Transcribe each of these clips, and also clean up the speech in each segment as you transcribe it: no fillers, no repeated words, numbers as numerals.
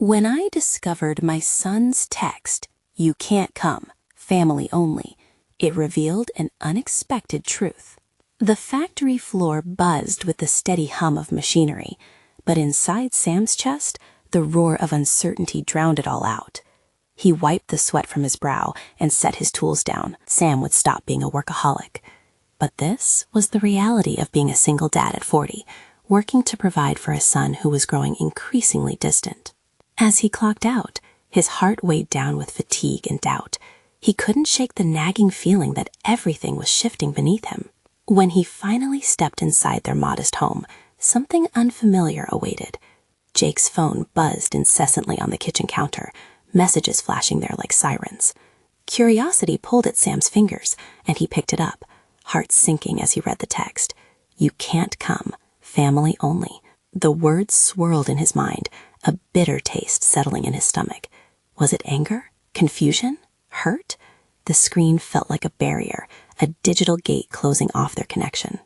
When I discovered my son's text, "You can't come, family only," it revealed an unexpected truth. The factory floor buzzed with the steady hum of machinery, but inside Sam's chest, the roar of uncertainty drowned it all out. He wiped the sweat from his brow and set his tools down. Sam would stop being a workaholic. But this was the reality of being a single dad at 40, working to provide for a son who was growing increasingly distant. As he clocked out, his heart weighed down with fatigue and doubt. He couldn't shake the nagging feeling that everything was shifting beneath him. When he finally stepped inside their modest home, something unfamiliar awaited. Jake's phone buzzed incessantly on the kitchen counter, messages flashing there like sirens. Curiosity pulled at Sam's fingers, and he picked it up, heart sinking as he read the text. "You can't come, family only." The words swirled in his mind, a bitter taste settling in his stomach. Was it anger? Confusion? Hurt? The screen felt like a barrier, a digital gate closing off their connection.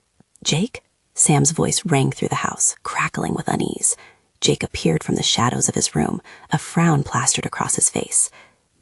"Jake?" Sam's voice rang through the house, crackling with unease. Jake appeared from the shadows of his room, a frown plastered across his face.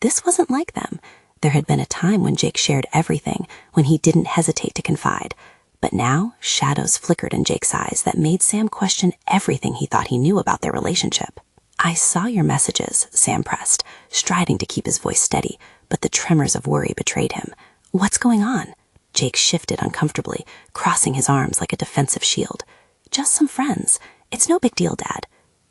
This wasn't like them. There had been a time when Jake shared everything, when he didn't hesitate to confide. But now, shadows flickered in Jake's eyes that made Sam question everything he thought he knew about their relationship. "I saw your messages," Sam pressed, striding to keep his voice steady, but the tremors of worry betrayed him. "What's going on?" Jake shifted uncomfortably, crossing his arms like a defensive shield. "Just some friends. It's no big deal, Dad."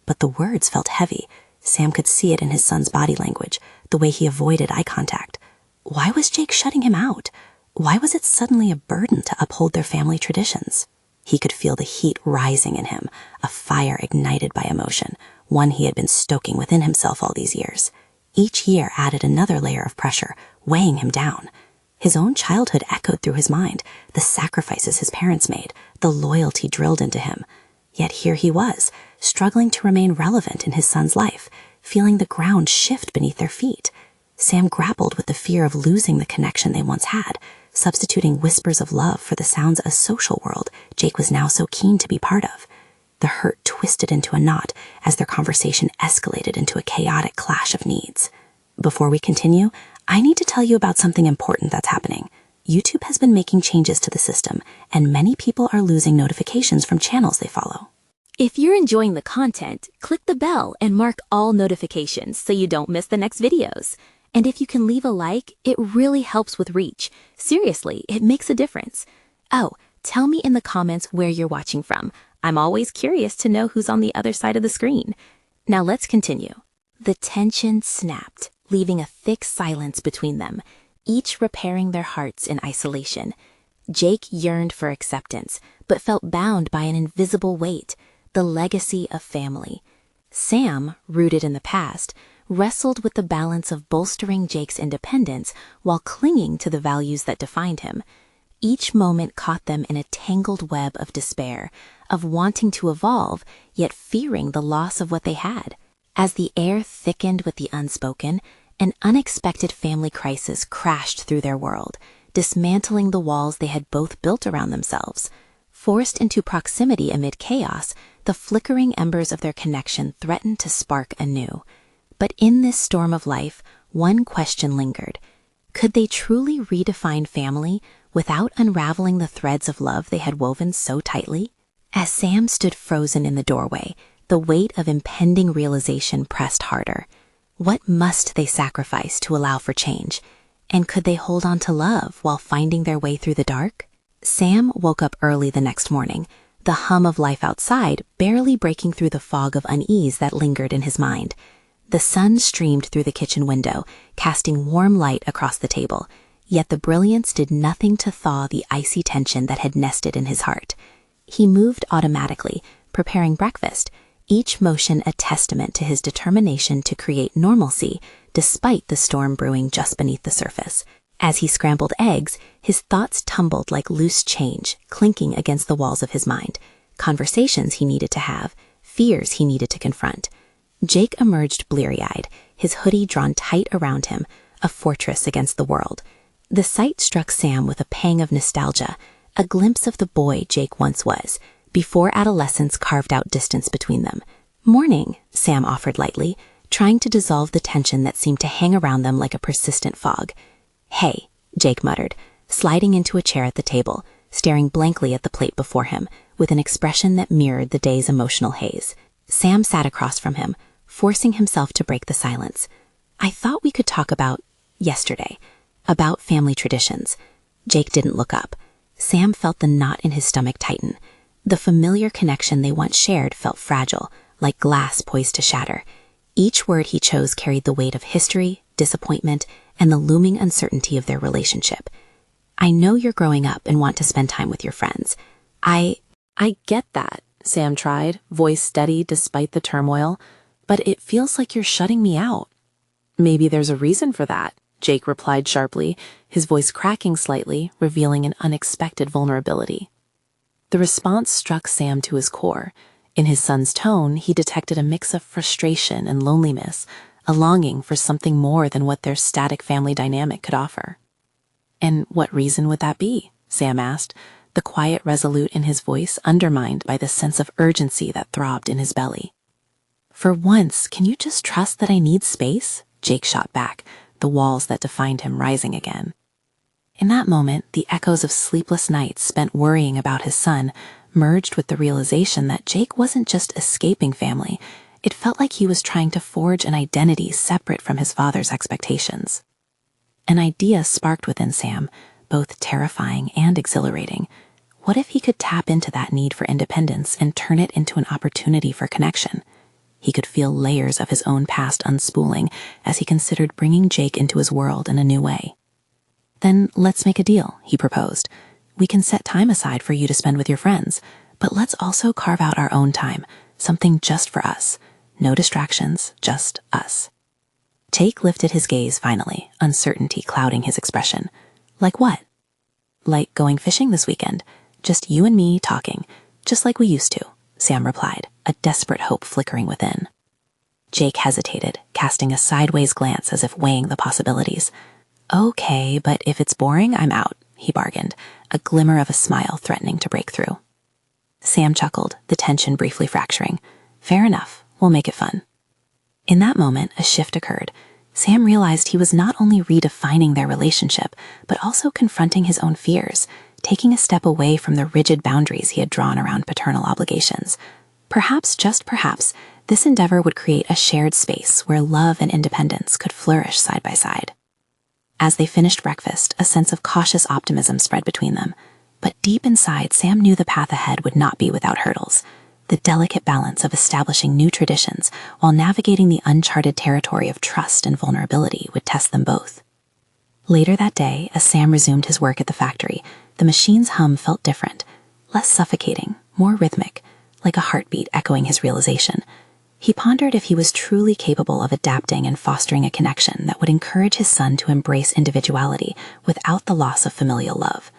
But the words felt heavy. Sam could see it in his son's body language, the way he avoided eye contact. Why was Jake shutting him out? Why was it suddenly a burden to uphold their family traditions? He could feel the heat rising in him, a fire ignited by emotion, one he had been stoking within himself all these years. Each year added another layer of pressure, weighing him down. His own childhood echoed through his mind, the sacrifices his parents made, the loyalty drilled into him. Yet here he was, struggling to remain relevant in his son's life, feeling the ground shift beneath their feet. Sam grappled with the fear of losing the connection they once had, substituting whispers of love for the sounds of a social world Jake was now so keen to be part of. The hurt twisted into a knot as their conversation escalated into a chaotic clash of needs. Before we continue, I need to tell you about something important that's happening. YouTube has been making changes to the system, and many people are losing notifications from channels they follow. If you're enjoying the content, click the bell and mark all notifications so you don't miss the next videos. And if you can leave a like, it really helps with reach. Seriously, it makes a difference. Oh, tell me in the comments where you're watching from. I'm always curious to know who's on the other side of the screen. Now let's continue. The tension snapped, leaving a thick silence between them, each repairing their hearts in isolation. Jake yearned for acceptance, but felt bound by an invisible weight, the legacy of family. Sam, rooted in the past, wrestled with the balance of bolstering Jake's independence while clinging to the values that defined him. Each moment caught them in a tangled web of despair, of wanting to evolve, yet fearing the loss of what they had. As the air thickened with the unspoken, an unexpected family crisis crashed through their world, dismantling the walls they had both built around themselves. Forced into proximity amid chaos, the flickering embers of their connection threatened to spark anew. But in this storm of life, one question lingered. Could they truly redefine family without unraveling the threads of love they had woven so tightly? As Sam stood frozen in the doorway, the weight of impending realization pressed harder. What must they sacrifice to allow for change? And could they hold on to love while finding their way through the dark? Sam woke up early the next morning, the hum of life outside barely breaking through the fog of unease that lingered in his mind. The sun streamed through the kitchen window, casting warm light across the table, yet the brilliance did nothing to thaw the icy tension that had nested in his heart. He moved automatically, preparing breakfast, each motion a testament to his determination to create normalcy despite the storm brewing just beneath the surface. As he scrambled eggs, his thoughts tumbled like loose change, clinking against the walls of his mind. Conversations he needed to have, fears he needed to confront. Jake emerged bleary-eyed, his hoodie drawn tight around him, a fortress against the world. The sight struck Sam with a pang of nostalgia, a glimpse of the boy Jake once was, before adolescence carved out distance between them. "Morning," Sam offered lightly, trying to dissolve the tension that seemed to hang around them like a persistent fog. "Hey," Jake muttered, sliding into a chair at the table, staring blankly at the plate before him, with an expression that mirrored the day's emotional haze. Sam sat across from him, forcing himself to break the silence. "I thought we could talk about yesterday, about family traditions." Jake didn't look up. Sam felt the knot in his stomach tighten. The familiar connection they once shared felt fragile, like glass poised to shatter. Each word he chose carried the weight of history, disappointment, and the looming uncertainty of their relationship. "I know you're growing up and want to spend time with your friends. I get that," Sam tried, voice steady despite the turmoil, "but it feels like you're shutting me out." "Maybe there's a reason for that," Jake replied sharply, his voice cracking slightly, revealing an unexpected vulnerability. The response struck Sam to his core. In his son's tone, he detected a mix of frustration and loneliness, a longing for something more than what their static family dynamic could offer. "And what reason would that be?" Sam asked, the quiet resolute in his voice undermined by the sense of urgency that throbbed in his belly. "For once, can you just trust that I need space?" Jake shot back, the walls that defined him rising again. In that moment, the echoes of sleepless nights spent worrying about his son merged with the realization that Jake wasn't just escaping family. It felt like he was trying to forge an identity separate from his father's expectations. An idea sparked within Sam, both terrifying and exhilarating. What if he could tap into that need for independence and turn it into an opportunity for connection? He could feel layers of his own past unspooling as he considered bringing Jake into his world in a new way. "Then let's make a deal," he proposed. "We can set time aside for you to spend with your friends, but let's also carve out our own time, something just for us. No distractions, just us." Jake lifted his gaze finally, uncertainty clouding his expression. "Like what?" "Like going fishing this weekend. Just you and me talking, just like we used to," Sam replied, a desperate hope flickering within. Jake hesitated, casting a sideways glance as if weighing the possibilities. "Okay, but if it's boring, I'm out," he bargained, a glimmer of a smile threatening to break through. Sam chuckled, the tension briefly fracturing. "Fair enough, we'll make it fun." In that moment, a shift occurred. Sam realized he was not only redefining their relationship, but also confronting his own fears, taking a step away from the rigid boundaries he had drawn around paternal obligations. Perhaps, just perhaps, this endeavor would create a shared space where love and independence could flourish side by side. As they finished breakfast, a sense of cautious optimism spread between them. But deep inside, Sam knew the path ahead would not be without hurdles. The delicate balance of establishing new traditions while navigating the uncharted territory of trust and vulnerability would test them both. Later that day, as Sam resumed his work at the factory, the machine's hum felt different, less suffocating, more rhythmic, like a heartbeat echoing his realization. He pondered if he was truly capable of adapting and fostering a connection that would encourage his son to embrace individuality without the loss of familial love.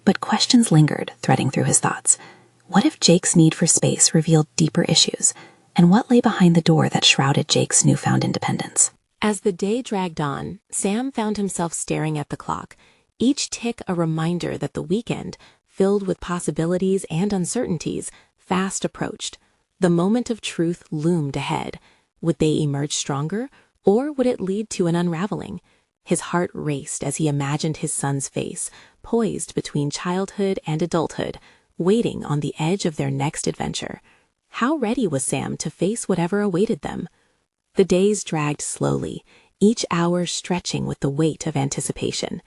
But questions lingered, threading through his thoughts. What if Jake's need for space revealed deeper issues, and what lay behind the door that shrouded Jake's newfound independence? As the day dragged on, Sam found himself staring at the clock, each tick a reminder that the weekend, filled with possibilities and uncertainties, fast approached. The moment of truth loomed ahead. Would they emerge stronger, or would it lead to an unraveling? His heart raced as he imagined his son's face, poised between childhood and adulthood, waiting on the edge of their next adventure. How ready was Sam to face whatever awaited them? The days dragged slowly, each hour stretching with the weight of anticipation.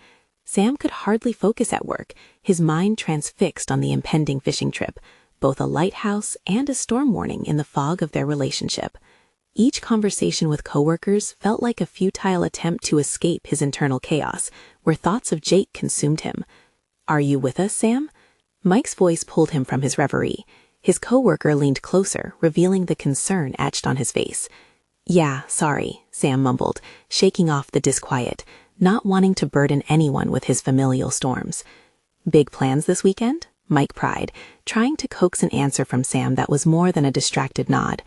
Sam could hardly focus at work, his mind transfixed on the impending fishing trip, both a lighthouse and a storm warning in the fog of their relationship. Each conversation with coworkers felt like a futile attempt to escape his internal chaos, where thoughts of Jake consumed him. "Are you with us, Sam?" Mike's voice pulled him from his reverie. His coworker leaned closer, revealing the concern etched on his face. "Yeah, sorry," Sam mumbled, shaking off the disquiet, not wanting to burden anyone with his familial storms. "Big plans this weekend?" Mike pried, trying to coax an answer from Sam that was more than a distracted nod.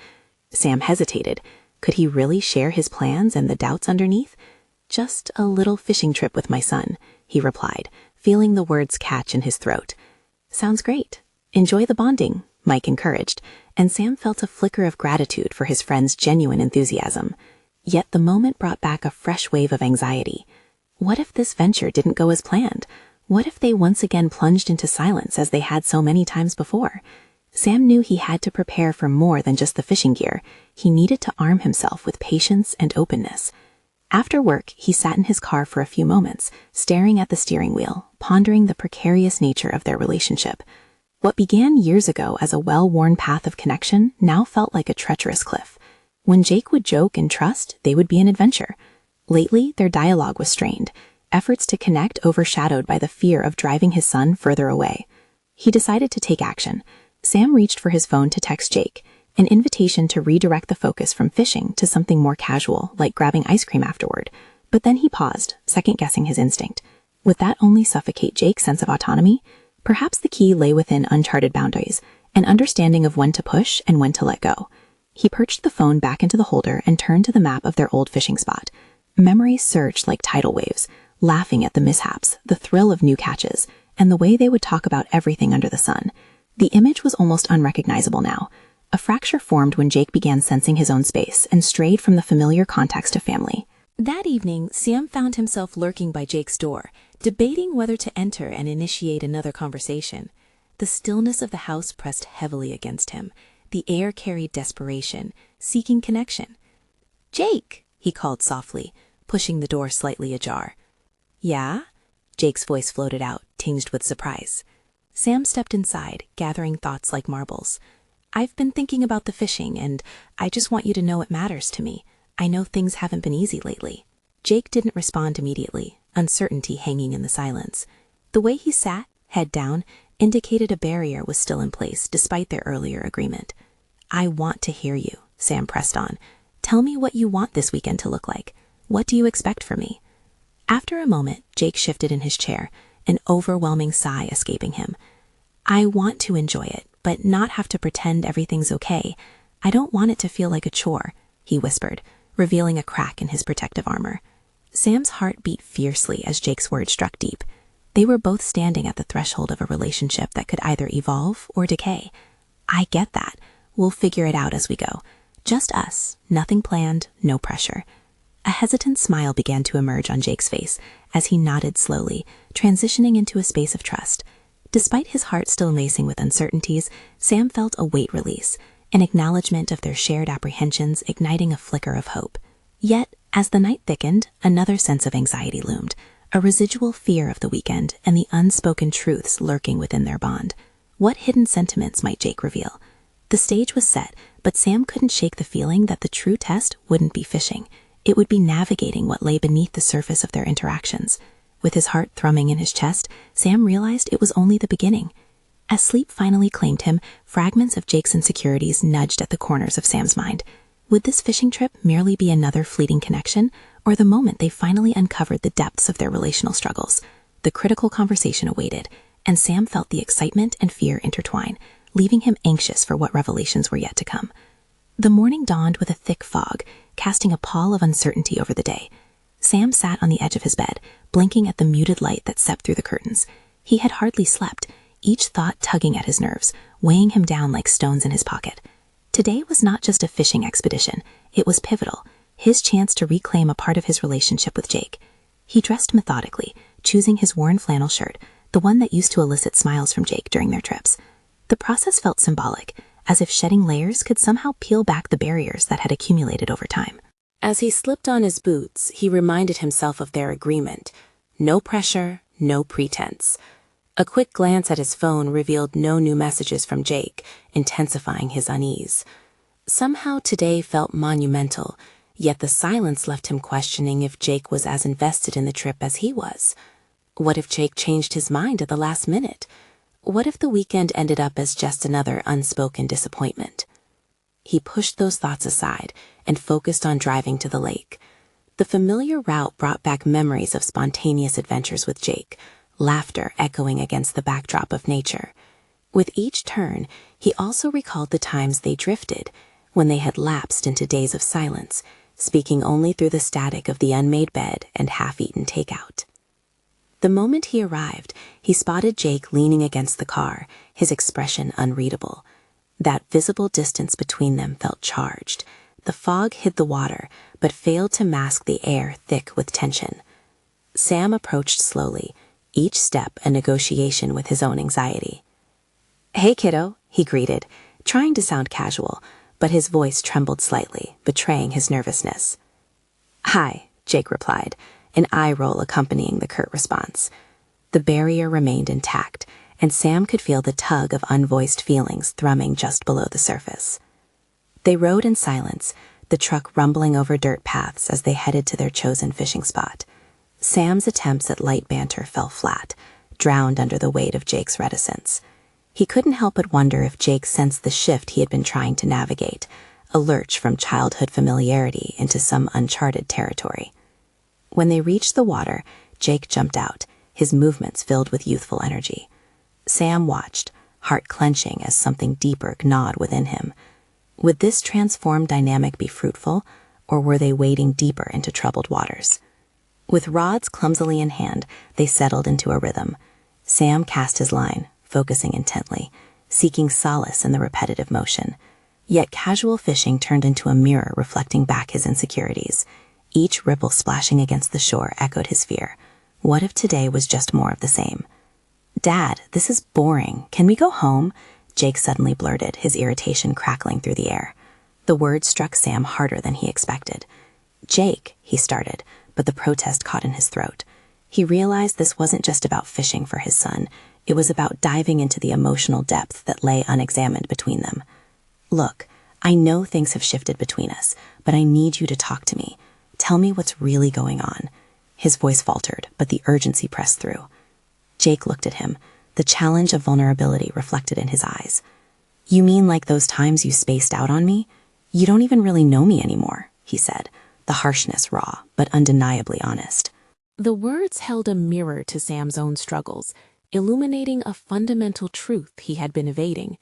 Sam hesitated. Could he really share his plans and the doubts underneath? "Just a little fishing trip with my son," he replied, feeling the words catch in his throat. "Sounds great. Enjoy the bonding," Mike encouraged, and Sam felt a flicker of gratitude for his friend's genuine enthusiasm. Yet the moment brought back a fresh wave of anxiety. What if this venture didn't go as planned? What if they once again plunged into silence as they had so many times before? Sam knew he had to prepare for more than just the fishing gear. He needed to arm himself with patience and openness. After work, he sat in his car for a few moments, staring at the steering wheel, pondering the precarious nature of their relationship. What began years ago as a well-worn path of connection now felt like a treacherous cliff. When Jake would joke and trust, they would be an adventure. Lately, their dialogue was strained, efforts to connect overshadowed by the fear of driving his son further away. He decided to take action. Sam reached for his phone to text Jake, an invitation to redirect the focus from fishing to something more casual, like grabbing ice cream afterward. But then he paused, second-guessing his instinct. Would that only suffocate Jake's sense of autonomy? Perhaps the key lay within uncharted boundaries, an understanding of when to push and when to let go. He perched the phone back into the holder and turned to the map of their old fishing spot. Memories surged like tidal waves, laughing at the mishaps, the thrill of new catches, and the way they would talk about everything under the sun. The image was almost unrecognizable now. A fracture formed when Jake began sensing his own space and strayed from the familiar context of family. That evening, Sam found himself lurking by Jake's door, debating whether to enter and initiate another conversation. The stillness of the house pressed heavily against him. The air carried desperation, seeking connection. "Jake," he called softly, pushing the door slightly ajar. "Yeah?" Jake's voice floated out, tinged with surprise. Sam stepped inside, gathering thoughts like marbles. "I've been thinking about the fishing, and I just want you to know it matters to me. I know things haven't been easy lately." Jake didn't respond immediately, uncertainty hanging in the silence. The way he sat, head down, indicated a barrier was still in place despite their earlier agreement. "I want to hear you," Sam pressed on. "Tell me what you want this weekend to look like. What do you expect from me?" After a moment, Jake shifted in his chair, an overwhelming sigh escaping him. "I want to enjoy it, but not have to pretend everything's okay. I don't want it to feel like a chore," he whispered, revealing a crack in his protective armor. Sam's heart beat fiercely as Jake's words struck deep. They were both standing at the threshold of a relationship that could either evolve or decay. "I get that. We'll figure it out as we go. Just us, nothing planned, no pressure." A hesitant smile began to emerge on Jake's face as he nodded slowly, transitioning into a space of trust. Despite his heart still racing with uncertainties, Sam felt a weight release, an acknowledgement of their shared apprehensions igniting a flicker of hope. Yet, as the night thickened, another sense of anxiety loomed, a residual fear of the weekend and the unspoken truths lurking within their bond. What hidden sentiments might Jake reveal? The stage was set, but Sam couldn't shake the feeling that the true test wouldn't be fishing. It would be navigating what lay beneath the surface of their interactions. With his heart thrumming in his chest, Sam realized it was only the beginning. As sleep finally claimed him, fragments of Jake's insecurities nudged at the corners of Sam's mind. Would this fishing trip merely be another fleeting connection, or the moment they finally uncovered the depths of their relational struggles? The critical conversation awaited, and Sam felt the excitement and fear intertwine, leaving him anxious for what revelations were yet to come. The morning dawned with a thick fog, casting a pall of uncertainty over the day. Sam sat on the edge of his bed, blinking at the muted light that seeped through the curtains. He had hardly slept, each thought tugging at his nerves, weighing him down like stones in his pocket. Today was not just a fishing expedition, it was pivotal, his chance to reclaim a part of his relationship with Jake. He dressed methodically, choosing his worn flannel shirt, the one that used to elicit smiles from Jake during their trips. The process felt symbolic, as if shedding layers could somehow peel back the barriers that had accumulated over time. As he slipped on his boots, he reminded himself of their agreement. No pressure, no pretense. A quick glance at his phone revealed no new messages from Jake, intensifying his unease. Somehow today felt monumental, yet the silence left him questioning if Jake was as invested in the trip as he was. What if Jake changed his mind at the last minute? What if the weekend ended up as just another unspoken disappointment? He pushed those thoughts aside and focused on driving to the lake. The familiar route brought back memories of spontaneous adventures with Jake, laughter echoing against the backdrop of nature. With each turn, he also recalled the times they drifted, when they had lapsed into days of silence, speaking only through the static of the unmade bed and half-eaten takeout. The moment he arrived, he spotted Jake leaning against the car, his expression unreadable. That visible distance between them felt charged, The fog hid the water, but failed to mask the air thick with tension. Sam approached slowly, each step a negotiation with his own anxiety. "Hey, kiddo," he greeted, trying to sound casual, but his voice trembled slightly, betraying his nervousness. "Hi," Jake replied, an eye roll accompanying the curt response. The barrier remained intact, and Sam could feel the tug of unvoiced feelings thrumming just below the surface. They rode in silence, the truck rumbling over dirt paths as they headed to their chosen fishing spot. Sam's attempts at light banter fell flat, drowned under the weight of Jake's reticence. He couldn't help but wonder if Jake sensed the shift he had been trying to navigate, a lurch from childhood familiarity into some uncharted territory. When they reached the water, Jake jumped out, his movements filled with youthful energy. Sam watched, heart clenching as something deeper gnawed within him. Would this transformed dynamic be fruitful, or were they wading deeper into troubled waters? With rods clumsily in hand, they settled into a rhythm. Sam cast his line, focusing intently, seeking solace in the repetitive motion. Yet casual fishing turned into a mirror reflecting back his insecurities. Each ripple splashing against the shore echoed his fear. What if today was just more of the same? "Dad, this is boring. Can we go home?" Jake suddenly blurted, his irritation crackling through the air. The words struck Sam harder than he expected. "Jake," he started, but the protest caught in his throat. He realized this wasn't just about fishing for his son. It was about diving into the emotional depth that lay unexamined between them. "Look, I know things have shifted between us, but I need you to talk to me. Tell me what's really going on." His voice faltered, but the urgency pressed through. Jake looked at him, the challenge of vulnerability reflected in his eyes. "You mean like those times you spaced out on me? You don't even really know me anymore," he said, the harshness raw, but undeniably honest. The words held a mirror to Sam's own struggles, illuminating a fundamental truth he had been evading.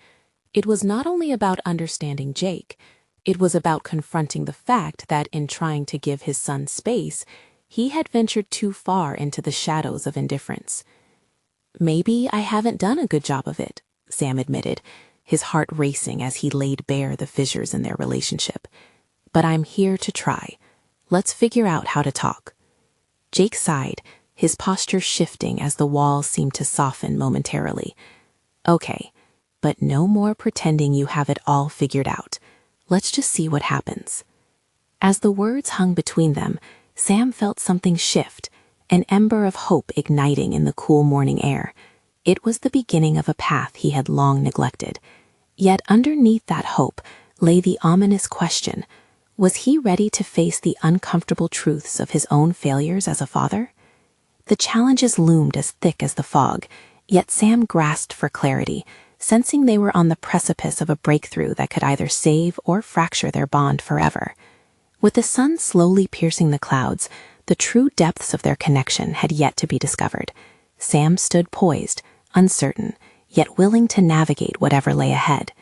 It was not only about understanding Jake, it was about confronting the fact that in trying to give his son space, he had ventured too far into the shadows of indifference. "Maybe I haven't done a good job of it," Sam admitted, his heart racing as he laid bare the fissures in their relationship. "But I'm here to try. Let's figure out how to talk." Jake sighed, his posture shifting as the walls seemed to soften momentarily. "Okay, but no more pretending you have it all figured out. Let's just see what happens." As the words hung between them, Sam felt something shift, an ember of hope igniting in the cool morning air. It was the beginning of a path he had long neglected. Yet underneath that hope lay the ominous question: was he ready to face the uncomfortable truths of his own failures as a father? The challenges loomed as thick as the fog, yet Sam grasped for clarity, sensing they were on the precipice of a breakthrough that could either save or fracture their bond forever. With the sun slowly piercing the clouds, the true depths of their connection had yet to be discovered. Sam stood poised, uncertain, yet willing to navigate whatever lay ahead.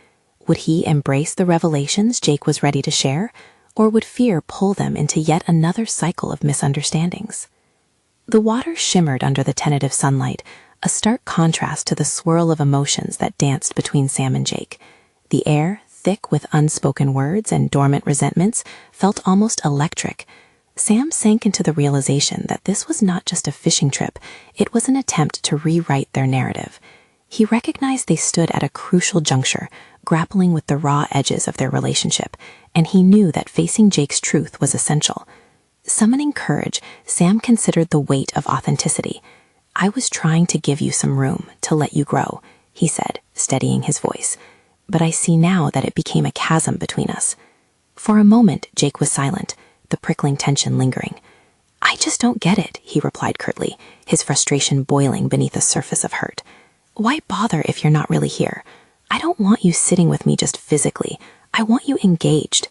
Would he embrace the revelations Jake was ready to share, or would fear pull them into yet another cycle of misunderstandings? The water shimmered under the tentative sunlight, a stark contrast to the swirl of emotions that danced between Sam and Jake. The air, thick with unspoken words and dormant resentments, felt almost electric. Sam sank into the realization that this was not just a fishing trip, it was an attempt to rewrite their narrative. He recognized they stood at a crucial juncture, grappling with the raw edges of their relationship, and he knew that facing Jake's truth was essential. Summoning courage, Sam considered the weight of authenticity. "I was trying to give you some room, to let you grow," he said, steadying his voice. "But I see now that it became a chasm between us." For a moment, Jake was silent, the prickling tension lingering. "I just don't get it," he replied curtly, his frustration boiling beneath a surface of hurt. "Why bother if you're not really here? I don't want you sitting with me just physically. I want you engaged."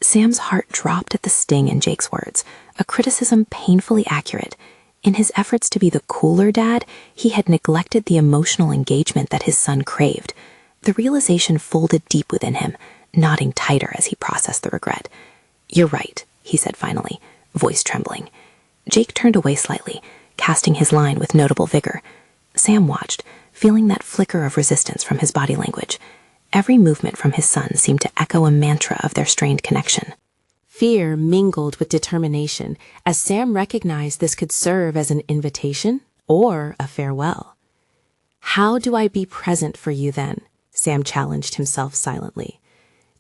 Sam's heart dropped at the sting in Jake's words, a criticism painfully accurate. In his efforts to be the cooler dad, he had neglected the emotional engagement that his son craved. The realization folded deep within him, knotting tighter as he processed the regret. "You're right," he said finally, voice trembling. Jake turned away slightly, casting his line with notable vigor. Sam watched, feeling that flicker of resistance from his body language. Every movement from his son seemed to echo a mantra of their strained connection. Fear mingled with determination as Sam recognized this could serve as an invitation or a farewell. How do I be present for you then? Sam challenged himself silently.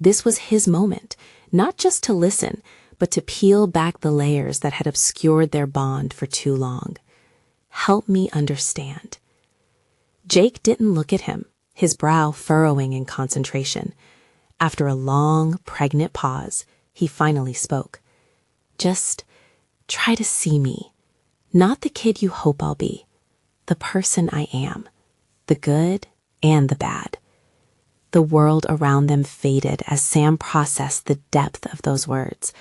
This was his moment, not just to listen, but to peel back the layers that had obscured their bond for too long. Help me understand. Jake didn't look at him, his brow furrowing in concentration. After a long, pregnant pause, he finally spoke. Just try to see me. Not the kid you hope I'll be. The person I am. The good and the bad. The world around them faded as Sam processed the depth of those words.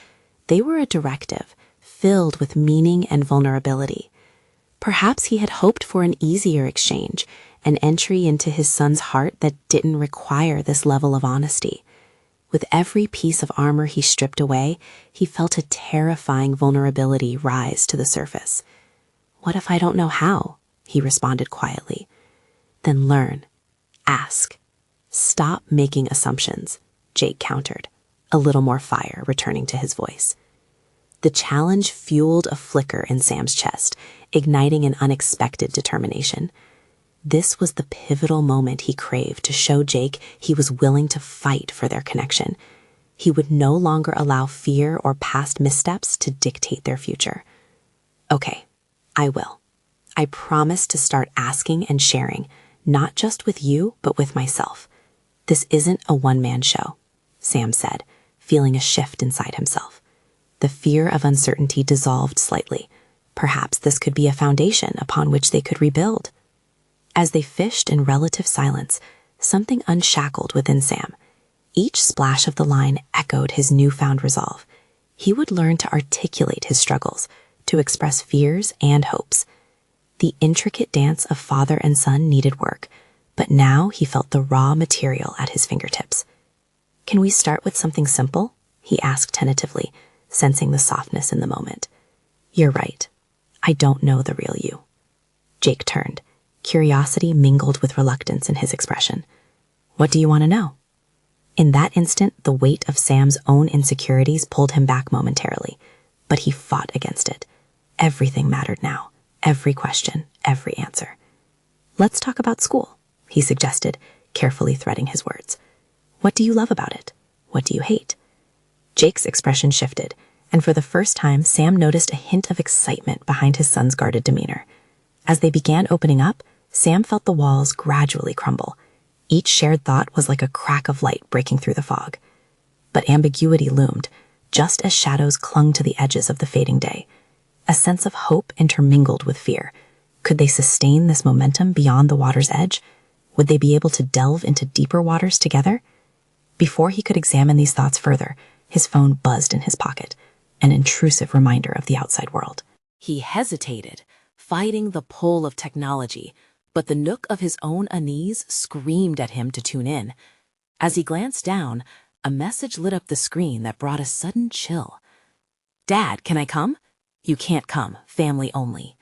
They were a directive, filled with meaning and vulnerability. Perhaps he had hoped for an easier exchange, an entry into his son's heart that didn't require this level of honesty. With every piece of armor he stripped away, he felt a terrifying vulnerability rise to the surface. What if I don't know how? He responded quietly. Then learn. Ask. Stop making assumptions, Jake countered, a little more fire returning to his voice. The challenge fueled a flicker in Sam's chest, igniting an unexpected determination. This was the pivotal moment he craved to show Jake he was willing to fight for their connection. He would no longer allow fear or past missteps to dictate their future. Okay, I will. I promise to start asking and sharing, not just with you, but with myself. This isn't a one-man show, Sam said, feeling a shift inside himself. The fear of uncertainty dissolved slightly. Perhaps this could be a foundation upon which they could rebuild. As they fished in relative silence, something unshackled within Sam. Each splash of the line echoed his newfound resolve. He would learn to articulate his struggles, to express fears and hopes. The intricate dance of father and son needed work, but now he felt the raw material at his fingertips. Can we start with something simple? He asked tentatively, sensing the softness in the moment. You're right. I don't know the real you. Jake turned. Curiosity mingled with reluctance in his expression. What do you want to know? In that instant, the weight of Sam's own insecurities pulled him back momentarily, but he fought against it. Everything mattered now. Every question, every answer. Let's talk about school, he suggested, carefully threading his words. What do you love about it? What do you hate? Jake's expression shifted, and for the first time, Sam noticed a hint of excitement behind his son's guarded demeanor. As they began opening up, Sam felt the walls gradually crumble. Each shared thought was like a crack of light breaking through the fog. But ambiguity loomed, just as shadows clung to the edges of the fading day. A sense of hope intermingled with fear. Could they sustain this momentum beyond the water's edge? Would they be able to delve into deeper waters together? Before he could examine these thoughts further, his phone buzzed in his pocket, an intrusive reminder of the outside world. He hesitated, fighting the pull of technology, but the nook of his own unease screamed at him to tune in. As he glanced down, a message lit up the screen that brought a sudden chill. Dad, can I come? You can't come, family only.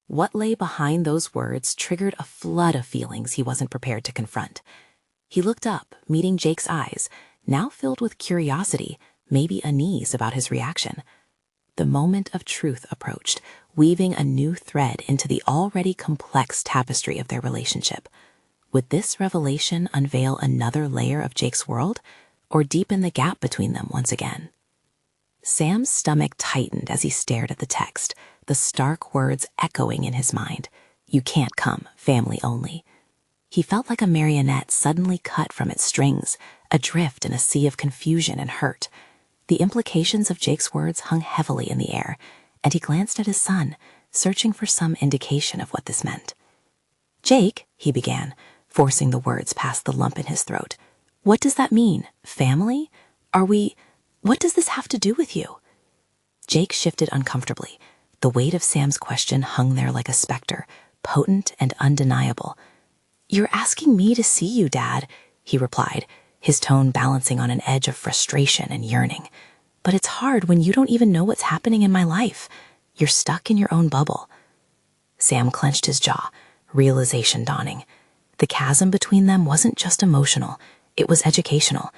What lay behind those words triggered a flood of feelings he wasn't prepared to confront. He looked up, meeting Jake's eyes, now filled with curiosity, maybe unease about his reaction. The moment of truth approached, weaving a new thread into the already complex tapestry of their relationship. Would this revelation unveil another layer of Jake's world, or deepen the gap between them once again? Sam's stomach tightened as he stared at the text, the stark words echoing in his mind. You can't come, family only. He felt like a marionette suddenly cut from its strings, adrift in a sea of confusion and hurt. The implications of Jake's words hung heavily in the air, and he glanced at his son, searching for some indication of what this meant. Jake, he began, forcing the words past the lump in his throat. What does that mean? Family? What does this have to do with you? Jake shifted uncomfortably. The weight of Sam's question hung there like a specter, potent and undeniable. You're asking me to see you, Dad, he replied, his tone balancing on an edge of frustration and yearning. But it's hard when you don't even know what's happening in my life. You're stuck in your own bubble. Sam clenched his jaw, realization dawning. The chasm between them wasn't just emotional, it was educational.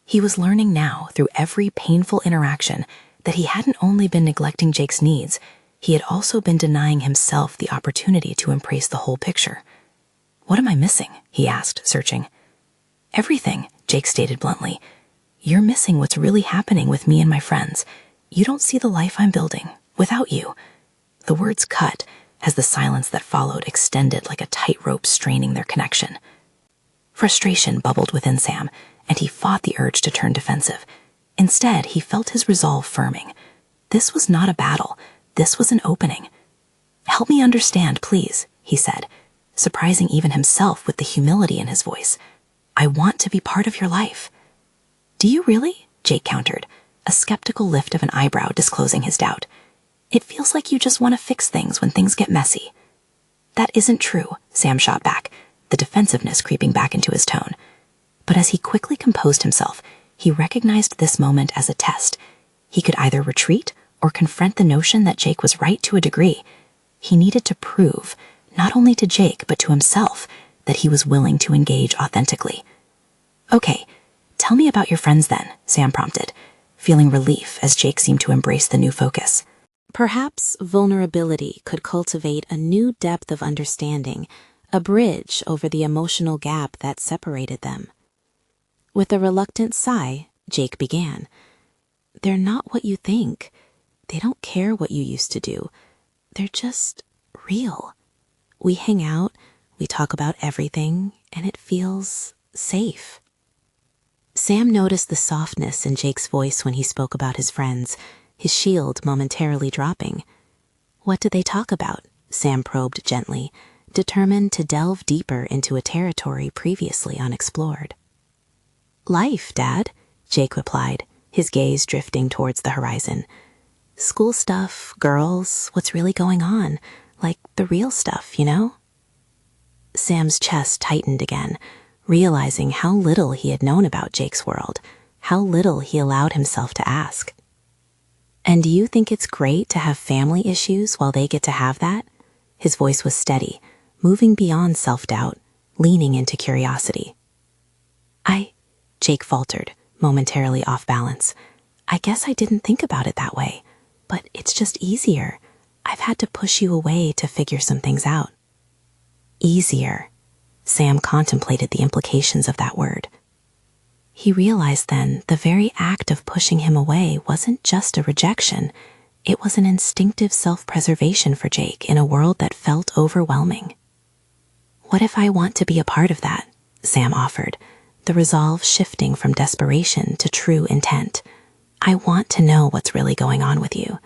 He was learning now, through every painful interaction, that he hadn't only been neglecting Jake's needs, he had also been denying himself the opportunity to embrace the whole picture. "What am I missing?" he asked, searching. "Everything," Jake stated bluntly. "You're missing what's really happening with me and my friends. You don't see the life I'm building without you." The words cut as the silence that followed extended like a tightrope straining their connection. Frustration bubbled within Sam, and he fought the urge to turn defensive. Instead, he felt his resolve firming. This was not a battle. This was an opening. "Help me understand, please," he said, surprising even himself with the humility in his voice. "I want to be part of your life." "Do you really?" Jake countered, a skeptical lift of an eyebrow disclosing his doubt. "It feels like you just want to fix things when things get messy." "That isn't true," Sam shot back, the defensiveness creeping back into his tone. But as he quickly composed himself, he recognized this moment as a test. He could either retreat or confront the notion that Jake was right to a degree. He needed to prove, not only to Jake but to himself, that he was willing to engage authentically. "Okay, tell me about your friends then," Sam prompted, feeling relief as Jake seemed to embrace the new focus. Perhaps vulnerability could cultivate a new depth of understanding, a bridge over the emotional gap that separated them. With a reluctant sigh, Jake began. "They're not what you think. They don't care what you used to do. They're just real. We hang out, we talk about everything, and it feels safe." Sam noticed the softness in Jake's voice when he spoke about his friends, his shield momentarily dropping. "What did they talk about?" Sam probed gently, determined to delve deeper into a territory previously unexplored. "Life, Dad," Jake replied, his gaze drifting towards the horizon. "School stuff, girls, what's really going on, like the real stuff, you know?" Sam's chest tightened again, realizing how little he had known about Jake's world, how little he allowed himself to ask. "And do you think it's great to have family issues while they get to have that?" His voice was steady, moving beyond self-doubt, leaning into curiosity. Jake faltered, momentarily off balance. "I guess I didn't think about it that way, but it's just easier. I've had to push you away to figure some things out." Easier. Sam contemplated the implications of that word. He realized then the very act of pushing him away wasn't just a rejection. It was an instinctive self-preservation for Jake in a world that felt overwhelming. "What if I want to be a part of that?" Sam offered, the resolve shifting from desperation to true intent. "I want to know what's really going on with you.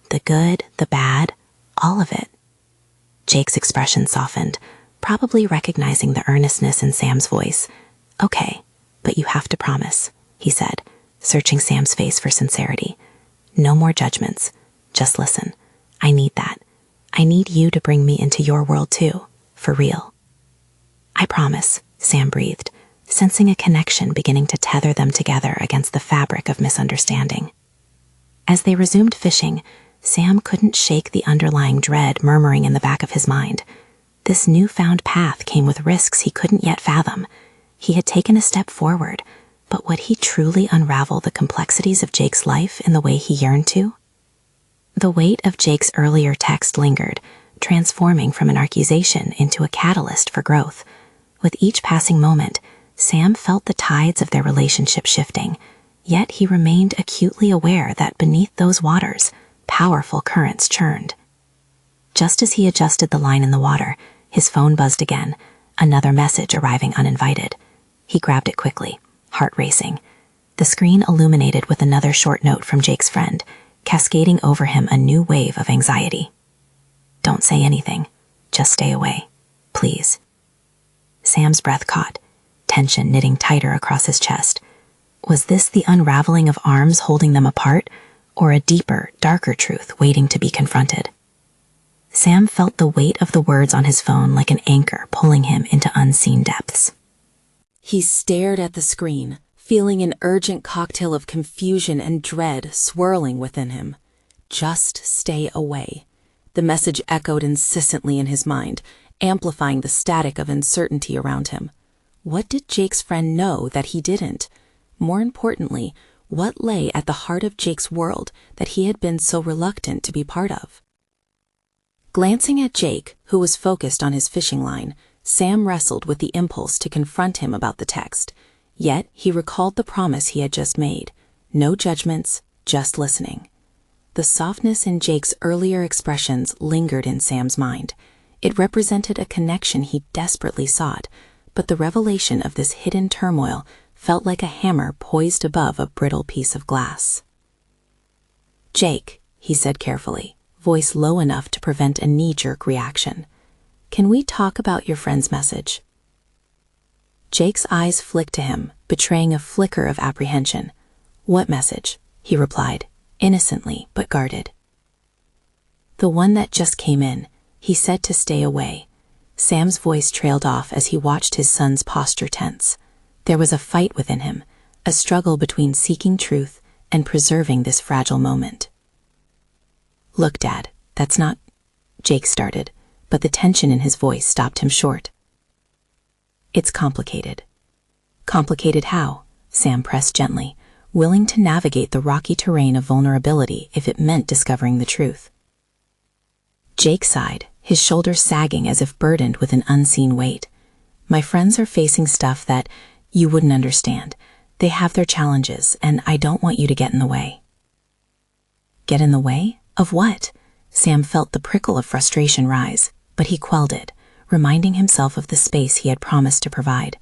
The good, the bad, all of it." Jake's expression softened, probably recognizing the earnestness in Sam's voice. "Okay, but you have to promise," he said, searching Sam's face for sincerity. "No more judgments. Just listen. I need that. I need you to bring me into your world too, for real." "I promise," Sam breathed, sensing a connection beginning to tether them together against the fabric of misunderstanding. As they resumed fishing, Sam couldn't shake the underlying dread murmuring in the back of his mind. This newfound path came with risks he couldn't yet fathom. He had taken a step forward, but would he truly unravel the complexities of Jake's life in the way he yearned to? The weight of Jake's earlier text lingered, transforming from an accusation into a catalyst for growth. With each passing moment, Sam felt the tides of their relationship shifting, yet he remained acutely aware that beneath those waters, powerful currents churned. Just as he adjusted the line in the water, his phone buzzed again, another message arriving uninvited. He grabbed it quickly, heart racing. The screen illuminated with another short note from Jake's friend, cascading over him a new wave of anxiety. "Don't say anything. Just stay away. Please." Sam's breath caught, tension knitting tighter across his chest. Was this the unraveling of arms holding them apart, or a deeper, darker truth waiting to be confronted? Sam felt the weight of the words on his phone like an anchor pulling him into unseen depths. He stared at the screen, feeling an urgent cocktail of confusion and dread swirling within him. Just stay away. The message echoed insistently in his mind, amplifying the static of uncertainty around him. What did Jake's friend know that he didn't? more importantly, what lay at the heart of Jake's world that he had been so reluctant to be part of. Glancing at Jake, who was focused on his fishing line, Sam wrestled with the impulse to confront him about the text. Yet he recalled the promise he had just made. No judgments, just listening. The softness in Jake's earlier expressions lingered in Sam's mind. It represented a connection he desperately sought, but the revelation of this hidden turmoil felt like a hammer poised above a brittle piece of glass. "Jake," he said carefully, voice low enough to prevent a knee-jerk reaction, "can we talk about your friend's message?" Jake's eyes flicked to him, betraying a flicker of apprehension. "What message?" he replied, innocently but guarded. "The one that just came in. He said to stay away." Sam's voice trailed off as he watched his son's posture tense. There was a fight within him, a struggle between seeking truth and preserving this fragile moment. "Look, Dad, that's not—" Jake started, but the tension in his voice stopped him short. "It's complicated." "Complicated how?" Sam pressed gently, willing to navigate the rocky terrain of vulnerability if it meant discovering the truth. Jake sighed, his shoulders sagging as if burdened with an unseen weight. "My friends are facing stuff that you wouldn't understand. They have their challenges, and I don't want you to get in the way." Get in the way? Of what? Sam felt the prickle of frustration rise, but he quelled it, reminding himself of the space he had promised to provide.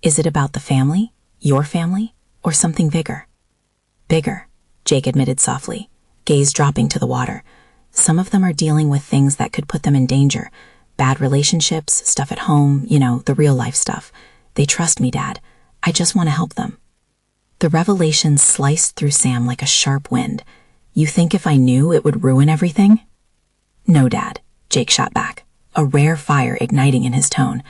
Is it about the family, your family, or something bigger? Bigger, Jake admitted softly, gaze dropping to the water. Some of them are dealing with things that could put them in danger. Bad relationships, stuff at home, the real life stuff. They trust me, Dad. I just want to help them. The revelation sliced through Sam like a sharp wind. You think if I knew it would ruin everything? No, Dad, Jake shot back, a rare fire igniting in his tone.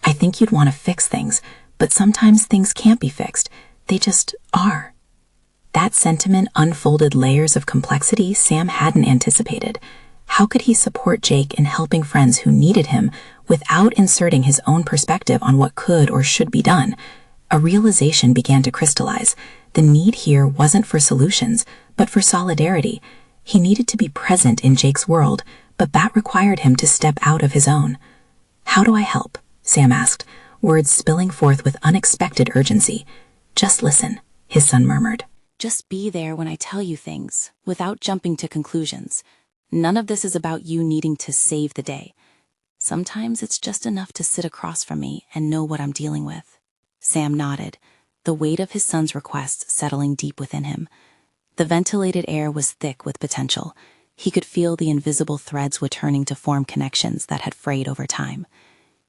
I think you'd want to fix things, but sometimes things can't be fixed. They just are. That sentiment unfolded layers of complexity Sam hadn't anticipated. How could he support Jake in helping friends who needed him without inserting his own perspective on what could or should be done? A realization began to crystallize. The need here wasn't for solutions, but for solidarity. He needed to be present in Jake's world, but that required him to step out of his own. How do I help? Sam asked, words spilling forth with unexpected urgency. Just listen, his son murmured. Just be there when I tell you things, without jumping to conclusions. None of this is about you needing to save the day. Sometimes it's just enough to sit across from me and know what I'm dealing with. Sam nodded, the weight of his son's request settling deep within him. The ventilated air was thick with potential. He could feel the invisible threads returning to form connections that had frayed over time.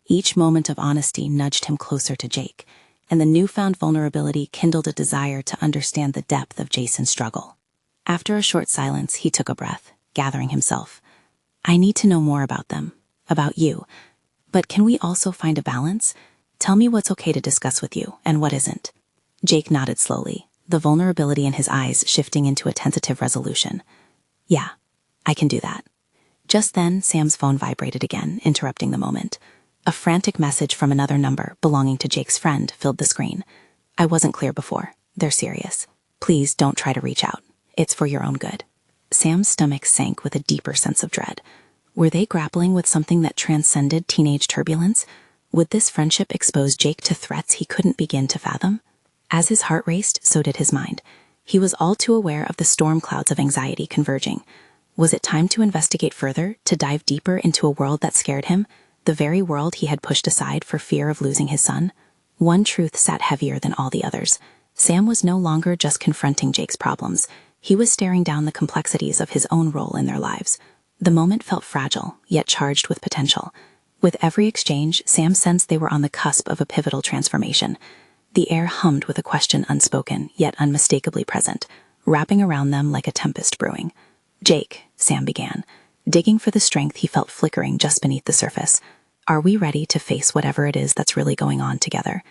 Each moment of honesty nudged him closer to Jake, and the newfound vulnerability kindled a desire to understand the depth of Jason's struggle. After a short silence, he took a breath, gathering himself. I need to know more about them, about you. But can we also find a balance? Tell me what's okay to discuss with you, and what isn't. Jake nodded slowly, the vulnerability in his eyes shifting into a tentative resolution. Yeah, I can do that. Just then, Sam's phone vibrated again, interrupting the moment. A frantic message from another number belonging to Jake's friend filled the screen. I wasn't clear before. They're serious. Please don't try to reach out. It's for your own good. Sam's stomach sank with a deeper sense of dread. Were they grappling with something that transcended teenage turbulence? Would this friendship expose Jake to threats he couldn't begin to fathom? As his heart raced, so did his mind. He was all too aware of the storm clouds of anxiety converging. Was it time to investigate further, to dive deeper into a world that scared him? The very world he had pushed aside for fear of losing his son? One truth sat heavier than all the others. Sam was no longer just confronting Jake's problems. He was staring down the complexities of his own role in their lives. The moment felt fragile, yet charged with potential. With every exchange, Sam sensed they were on the cusp of a pivotal transformation. The air hummed with a question unspoken, yet unmistakably present, wrapping around them like a tempest brewing. Jake, Sam began, digging for the strength he felt flickering just beneath the surface. Are we ready to face whatever it is that's really going on together?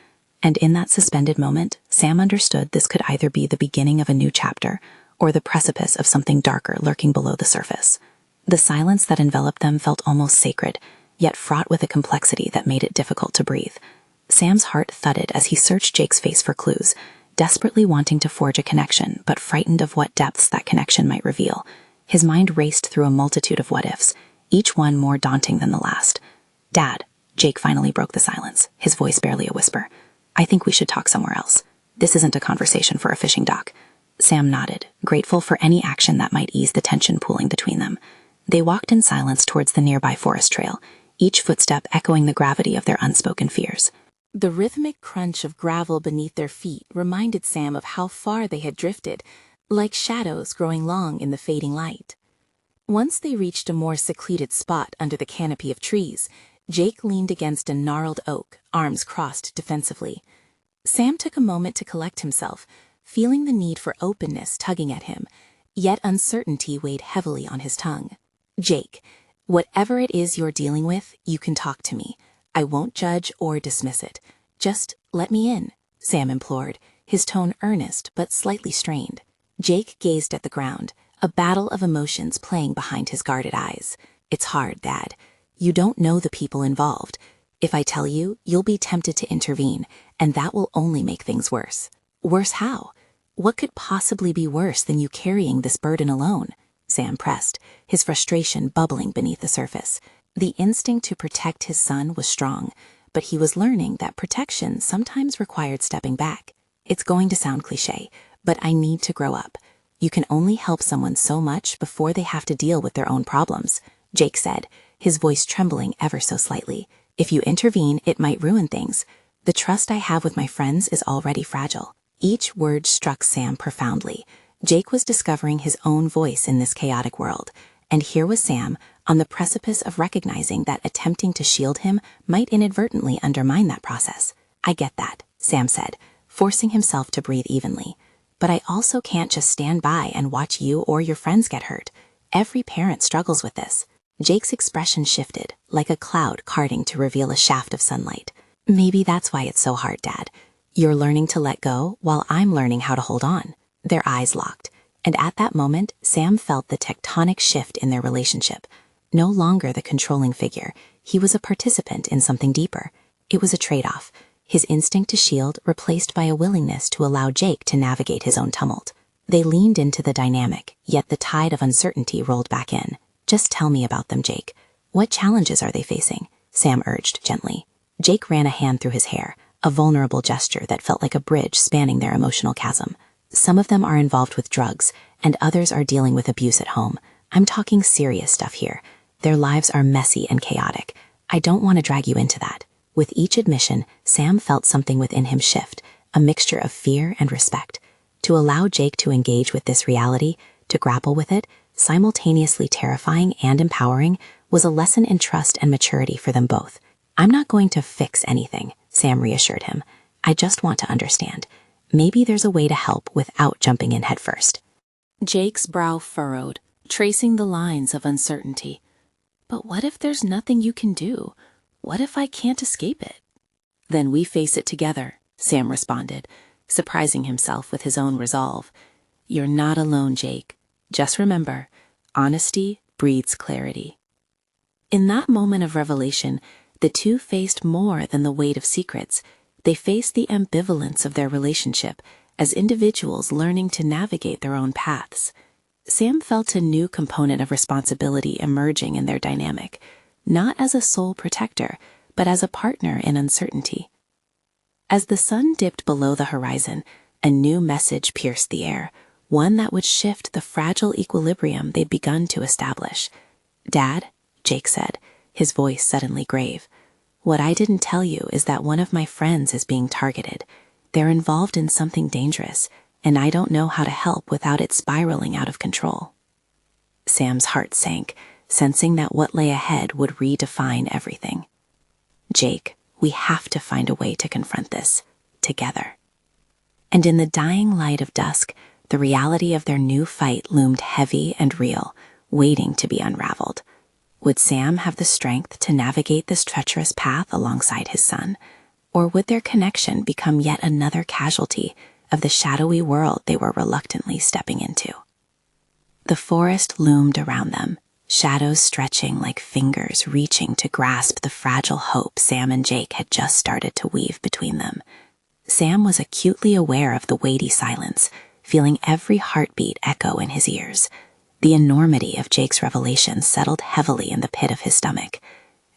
And in that suspended moment, Sam understood this could either be the beginning of a new chapter, or the precipice of something darker lurking below the surface. The silence that enveloped them felt almost sacred, yet fraught with a complexity that made it difficult to breathe. Sam's heart thudded as he searched Jake's face for clues, desperately wanting to forge a connection, but frightened of what depths that connection might reveal. His mind raced through a multitude of what-ifs, each one more daunting than the last. "Dad," Jake finally broke the silence, his voice barely a whisper. "I think we should talk somewhere else. This isn't a conversation for a fishing dock." Sam nodded, grateful for any action that might ease the tension pooling between them. They walked in silence towards the nearby forest trail, each footstep echoing the gravity of their unspoken fears. The rhythmic crunch of gravel beneath their feet reminded Sam of how far they had drifted, like shadows growing long in the fading light. Once they reached a more secluded spot under the canopy of trees, Jake leaned against a gnarled oak, arms crossed defensively. Sam took a moment to collect himself, feeling the need for openness tugging at him, yet uncertainty weighed heavily on his tongue. "Jake, whatever it is you're dealing with, you can talk to me. I won't judge or dismiss it. Just let me in," Sam implored, his tone earnest but slightly strained. Jake gazed at the ground, a battle of emotions playing behind his guarded eyes. "It's hard, Dad. You don't know the people involved. If I tell you, you'll be tempted to intervene, and that will only make things worse." "Worse how? What could possibly be worse than you carrying this burden alone?" Sam pressed, his frustration bubbling beneath the surface. The instinct to protect his son was strong, but he was learning that protection sometimes required stepping back. "It's going to sound cliché, but I need to grow up. You can only help someone so much before they have to deal with their own problems," Jake said, his voice trembling ever so slightly. "If you intervene, it might ruin things. The trust I have with my friends is already fragile." Each word struck Sam profoundly. Jake was discovering his own voice in this chaotic world, and here was Sam, on the precipice of recognizing that attempting to shield him might inadvertently undermine that process. "I get that," Sam said, forcing himself to breathe evenly. "But I also can't just stand by and watch you or your friends get hurt. Every parent struggles with this." Jake's expression shifted, like a cloud carting to reveal a shaft of sunlight. "Maybe that's why it's so hard, Dad. You're learning to let go while I'm learning how to hold on." Their eyes locked, and at that moment, Sam felt the tectonic shift in their relationship. No longer the controlling figure, he was a participant in something deeper. It was a trade-off, his instinct to shield replaced by a willingness to allow Jake to navigate his own tumult. They leaned into the dynamic, yet the tide of uncertainty rolled back in. "Just tell me about them, Jake. What challenges are they facing?" Sam urged gently. Jake ran a hand through his hair, a vulnerable gesture that felt like a bridge spanning their emotional chasm. "Some of them are involved with drugs, and others are dealing with abuse at home. I'm talking serious stuff here. Their lives are messy and chaotic. I don't want to drag you into that." With each admission, Sam felt something within him shift, a mixture of fear and respect. To allow Jake to engage with this reality, to grapple with it, simultaneously terrifying and empowering, was a lesson in trust and maturity for them both. "I'm not going to fix anything," Sam reassured him. "I just want to understand. Maybe there's a way to help without jumping in headfirst." Jake's brow furrowed, tracing the lines of uncertainty. "But what if there's nothing you can do? What if I can't escape it?" "Then we face it together," Sam responded, surprising himself with his own resolve. "You're not alone, Jake. Just remember, honesty breeds clarity." In that moment of revelation, the two faced more than the weight of secrets. They faced the ambivalence of their relationship as individuals learning to navigate their own paths. Sam felt a new component of responsibility emerging in their dynamic, not as a sole protector, but as a partner in uncertainty. As the sun dipped below the horizon, a new message pierced the air, one that would shift the fragile equilibrium they'd begun to establish. "Dad," Jake said, his voice suddenly grave, "what I didn't tell you is that one of my friends is being targeted. They're involved in something dangerous, and I don't know how to help without it spiraling out of control." Sam's heart sank, sensing that what lay ahead would redefine everything. "Jake, we have to find a way to confront this, together." And in the dying light of dusk, the reality of their new fight loomed heavy and real, waiting to be unraveled. Would Sam have the strength to navigate this treacherous path alongside his son? Or would their connection become yet another casualty of the shadowy world they were reluctantly stepping into? The forest loomed around them, shadows stretching like fingers reaching to grasp the fragile hope Sam and Jake had just started to weave between them. Sam was acutely aware of the weighty silence, feeling every heartbeat echo in his ears. The enormity of Jake's revelation settled heavily in the pit of his stomach.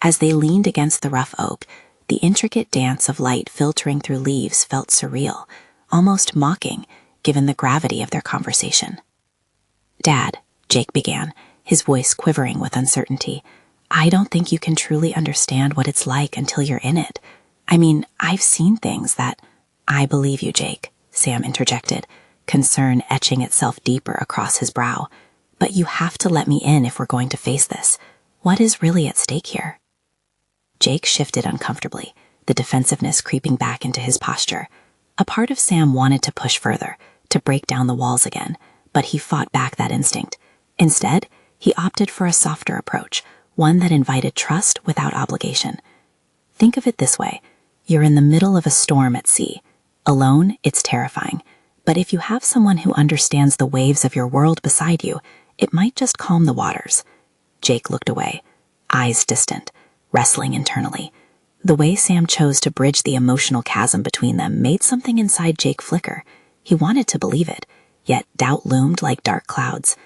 As they leaned against the rough oak, the intricate dance of light filtering through leaves felt surreal, almost mocking, given the gravity of their conversation. "Dad," Jake began, his voice quivering with uncertainty, "I don't think you can truly understand what it's like until you're in it. I mean, I've seen things that—" "I believe you, Jake," Sam interjected, concern etching itself deeper across his brow. "But you have to let me in if we're going to face this. What is really at stake here?" Jake shifted uncomfortably, the defensiveness creeping back into his posture. A part of Sam wanted to push further, to break down the walls again, but he fought back that instinct. Instead, he opted for a softer approach, one that invited trust without obligation. Think of it this way. You're in the middle of a storm at sea. Alone, it's terrifying. But if you have someone who understands the waves of your world beside you, it might just calm the waters. Jake looked away, eyes distant, wrestling internally. The way Sam chose to bridge the emotional chasm between them made something inside Jake flicker. He wanted to believe it, yet doubt loomed like dark clouds.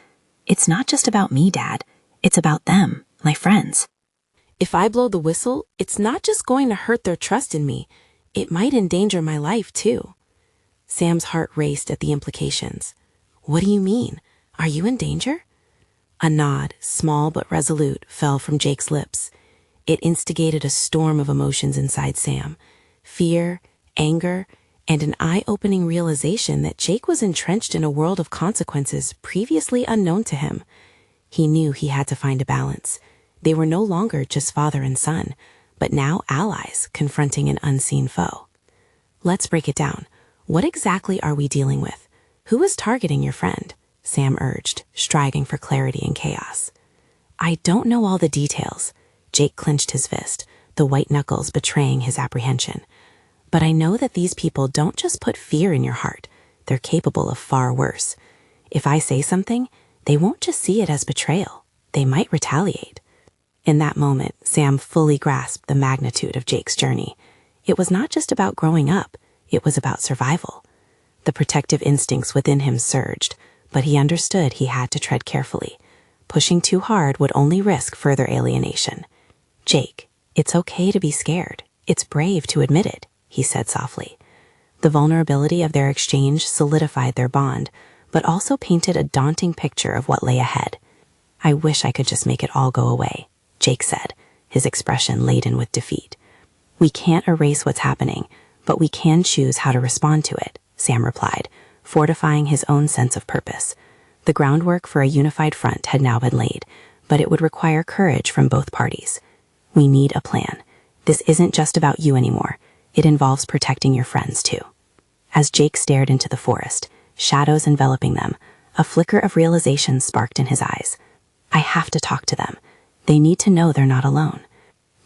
"It's not just about me, Dad. It's about them, my friends." If I blow the whistle, it's not just going to hurt their trust in me. It might endanger my life, too. Sam's heart raced at the implications. "What do you mean? Are you in danger?" A nod, small but resolute, fell from Jake's lips. It instigated a storm of emotions inside Sam. Fear, anger, and an eye-opening realization that Jake was entrenched in a world of consequences previously unknown to him. He knew he had to find a balance. They were no longer just father and son, but now allies confronting an unseen foe. "Let's break it down. What exactly are we dealing with? Who is targeting your friend?" Sam urged, striving for clarity in chaos. "I don't know all the details." Jake clenched his fist, the white knuckles betraying his apprehension. "But I know that these people don't just put fear in your heart. They're capable of far worse. If I say something, they won't just see it as betrayal. They might retaliate." In that moment, Sam fully grasped the magnitude of Jake's journey. It was not just about growing up, it was about survival. The protective instincts within him surged, but he understood he had to tread carefully. Pushing too hard would only risk further alienation. "Jake, it's okay to be scared. It's brave to admit it," he said softly. The vulnerability of their exchange solidified their bond, but also painted a daunting picture of what lay ahead. "I wish I could just make it all go away," Jake said, his expression laden with defeat. "We can't erase what's happening, but we can choose how to respond to it," Sam replied, fortifying his own sense of purpose. The groundwork for a unified front had now been laid, but it would require courage from both parties. "We need a plan. This isn't just about you anymore. It involves protecting your friends, too." As Jake stared into the forest, shadows enveloping them, a flicker of realization sparked in his eyes. "I have to talk to them. They need to know they're not alone."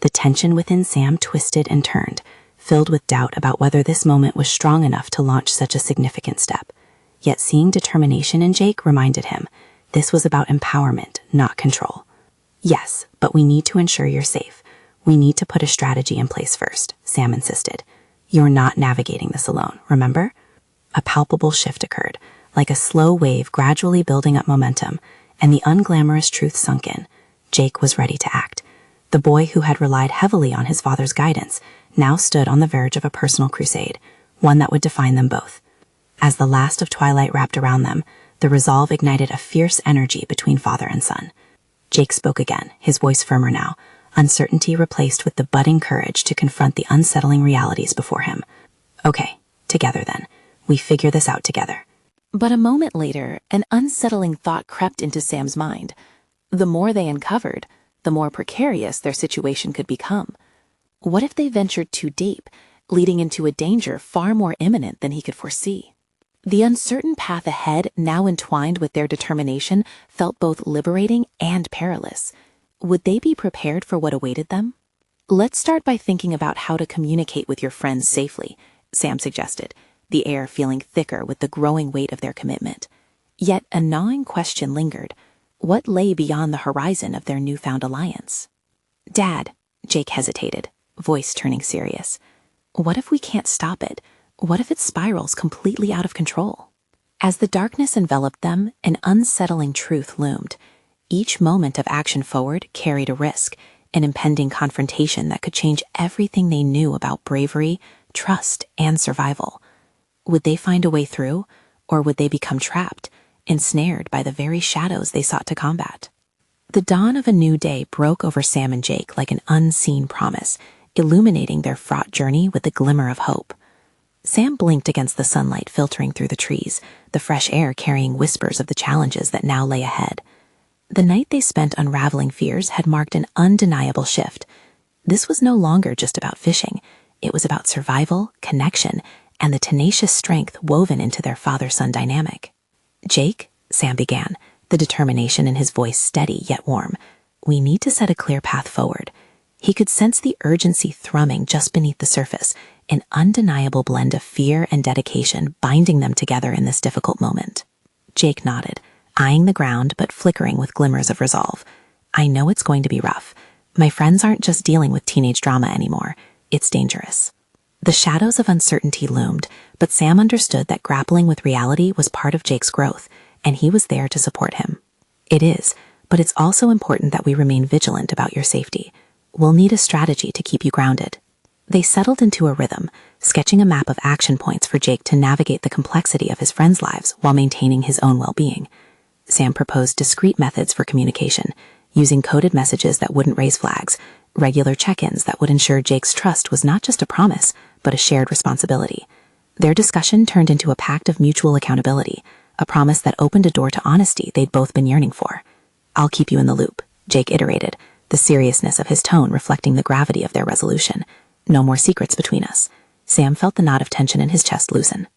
The tension within Sam twisted and turned, filled with doubt about whether this moment was strong enough to launch such a significant step. Yet seeing determination in Jake reminded him, this was about empowerment, not control. "Yes, but we need to ensure you're safe. We need to put a strategy in place first," Sam insisted. "You're not navigating this alone, remember?" A palpable shift occurred, like a slow wave gradually building up momentum, and the unglamorous truth sunk in. Jake was ready to act. The boy who had relied heavily on his father's guidance now stood on the verge of a personal crusade, one that would define them both. As the last of twilight wrapped around them, the resolve ignited a fierce energy between father and son. Jake spoke again, his voice firmer now, uncertainty replaced with the budding courage to confront the unsettling realities before him. "Okay, together then. We figure this out together." But a moment later, an unsettling thought crept into Sam's mind. The more they uncovered, the more precarious their situation could become. What if they ventured too deep, leading into a danger far more imminent than he could foresee? The uncertain path ahead, now entwined with their determination, felt both liberating and perilous. Would they be prepared for what awaited them? "Let's start by thinking about how to communicate with your friends safely," Sam suggested, the air feeling thicker with the growing weight of their commitment. Yet a gnawing question lingered. What lay beyond the horizon of their newfound alliance? "Dad," Jake hesitated, voice turning serious. "What if we can't stop it? What if it spirals completely out of control? As the darkness enveloped them, an unsettling truth loomed. Each moment of action forward carried a risk, an impending confrontation that could change everything they knew about bravery, trust, and survival. Would they find a way through, or would they become trapped, ensnared by the very shadows they sought to combat? The dawn of a new day broke over Sam and Jake like an unseen promise, illuminating their fraught journey with a glimmer of hope. Sam blinked against the sunlight filtering through the trees, the fresh air carrying whispers of the challenges that now lay ahead. The night they spent unraveling fears had marked an undeniable shift. This was no longer just about fishing. It was about survival, connection, and the tenacious strength woven into their father-son dynamic. "Jake," Sam began, the determination in his voice steady yet warm, "we need to set a clear path forward." He could sense the urgency thrumming just beneath the surface, an undeniable blend of fear and dedication binding them together in this difficult moment. Jake nodded, eyeing the ground but flickering with glimmers of resolve. "I know it's going to be rough. My friends aren't just dealing with teenage drama anymore. It's dangerous." The shadows of uncertainty loomed, but Sam understood that grappling with reality was part of Jake's growth, and he was there to support him. "It is, but it's also important that we remain vigilant about your safety. We'll need a strategy to keep you grounded." They settled into a rhythm, sketching a map of action points for Jake to navigate the complexity of his friends' lives while maintaining his own well-being. Sam proposed discreet methods for communication, using coded messages that wouldn't raise flags, regular check-ins that would ensure Jake's trust was not just a promise, but a shared responsibility. Their discussion turned into a pact of mutual accountability, a promise that opened a door to honesty they'd both been yearning for. "I'll keep you in the loop," Jake iterated, the seriousness of his tone reflecting the gravity of their resolution. "No more secrets between us." Sam felt the knot of tension in his chest loosen.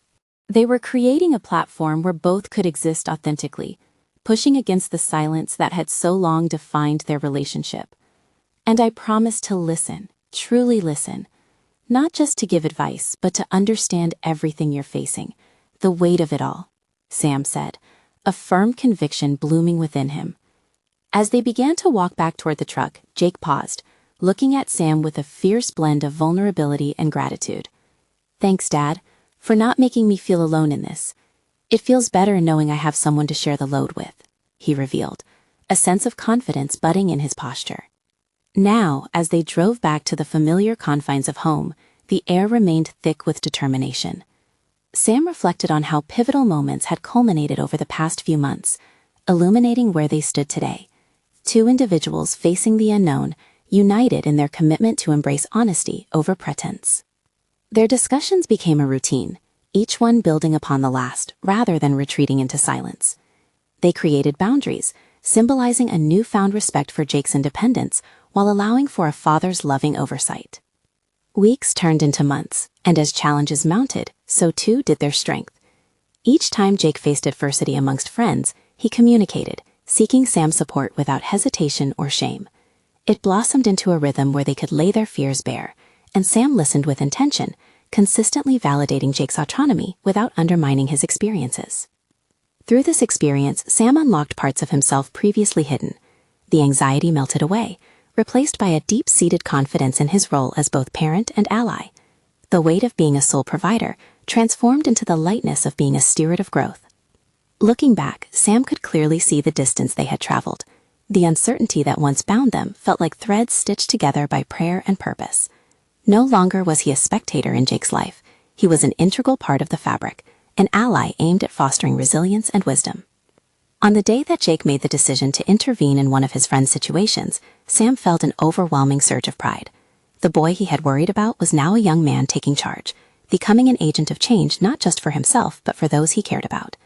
They were creating a platform where both could exist authentically, pushing against the silence that had so long defined their relationship. "And I promise to listen, truly listen, not just to give advice, but to understand everything you're facing, the weight of it all," Sam said, a firm conviction blooming within him. As they began to walk back toward the truck, Jake paused, looking at Sam with a fierce blend of vulnerability and gratitude. "Thanks, Dad, for not making me feel alone in this. It feels better knowing I have someone to share the load with," he revealed, a sense of confidence budding in his posture. Now, as they drove back to the familiar confines of home, the air remained thick with determination. Sam reflected on how pivotal moments had culminated over the past few months, illuminating where they stood today. Two individuals facing the unknown, united in their commitment to embrace honesty over pretense. Their discussions became a routine, each one building upon the last rather than retreating into silence. They created boundaries, symbolizing a newfound respect for Jake's independence while allowing for a father's loving oversight. Weeks turned into months, and as challenges mounted, so too did their strength. Each time Jake faced adversity amongst friends, he communicated, seeking Sam's support without hesitation or shame. It blossomed into a rhythm where they could lay their fears bare, and Sam listened with intention, consistently validating Jake's autonomy without undermining his experiences. Through this experience, Sam unlocked parts of himself previously hidden. The anxiety melted away, replaced by a deep-seated confidence in his role as both parent and ally. The weight of being a sole provider transformed into the lightness of being a steward of growth. Looking back, Sam could clearly see the distance they had traveled. The uncertainty that once bound them felt like threads stitched together by prayer and purpose. No longer was he a spectator in Jake's life. He was an integral part of the fabric, an ally aimed at fostering resilience and wisdom. On the day that Jake made the decision to intervene in one of his friend's situations, Sam felt an overwhelming surge of pride. The boy he had worried about was now a young man taking charge, becoming an agent of change not just for himself but for those he cared about.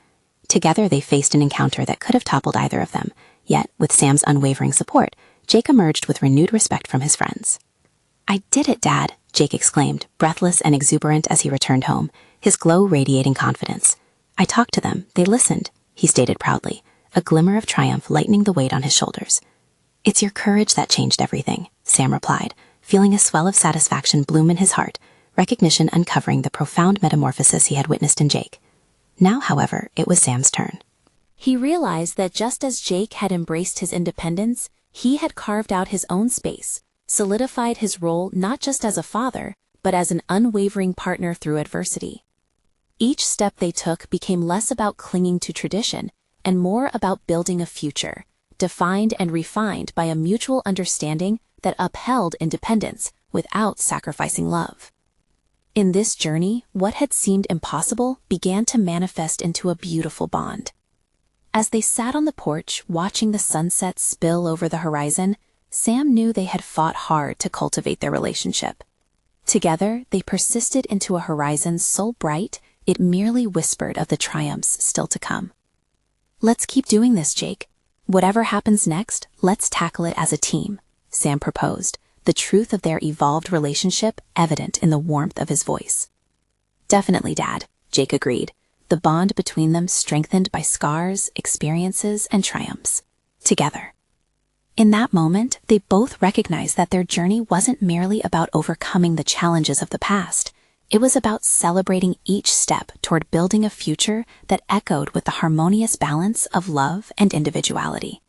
Together they faced an encounter that could have toppled either of them, yet, with Sam's unwavering support, Jake emerged with renewed respect from his friends. "I did it, Dad," Jake exclaimed, breathless and exuberant as he returned home, his glow radiating confidence. "I talked to them, they listened," he stated proudly, a glimmer of triumph lightening the weight on his shoulders. "It's your courage that changed everything," Sam replied, feeling a swell of satisfaction bloom in his heart, recognition uncovering the profound metamorphosis he had witnessed in Jake. Now, however, it was Sam's turn. He realized that just as Jake had embraced his independence, he had carved out his own space, solidified his role not just as a father, but as an unwavering partner through adversity. Each step they took became less about clinging to tradition and more about building a future, defined and refined by a mutual understanding that upheld independence without sacrificing love. In this journey, what had seemed impossible began to manifest into a beautiful bond. As they sat on the porch watching the sunset spill over the horizon, Sam knew they had fought hard to cultivate their relationship. Together, they persisted into a horizon so bright it merely whispered of the triumphs still to come. "Let's keep doing this, Jake. Whatever happens next, let's tackle it as a team," Sam proposed, the truth of their evolved relationship evident in the warmth of his voice. "Definitely, Dad," Jake agreed, the bond between them strengthened by scars, experiences, and triumphs. Together. In that moment, they both recognized that their journey wasn't merely about overcoming the challenges of the past. It was about celebrating each step toward building a future that echoed with the harmonious balance of love and individuality.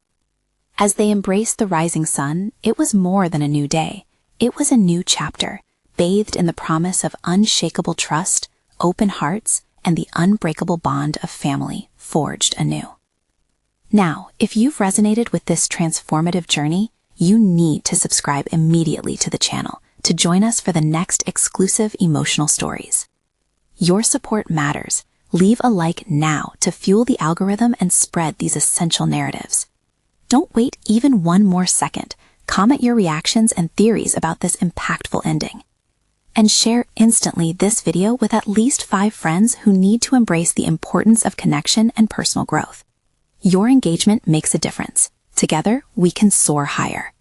As they embraced the rising sun, it was more than a new day. It was a new chapter, bathed in the promise of unshakable trust, open hearts, and the unbreakable bond of family forged anew. Now, if you've resonated with this transformative journey, you need to subscribe immediately to the channel to join us for the next exclusive emotional stories. Your support matters. Leave a like now to fuel the algorithm and spread these essential narratives. Don't wait even one more second. Comment your reactions and theories about this impactful ending. And share instantly this video with at least 5 friends who need to embrace the importance of connection and personal growth. Your engagement makes a difference. Together, we can soar higher.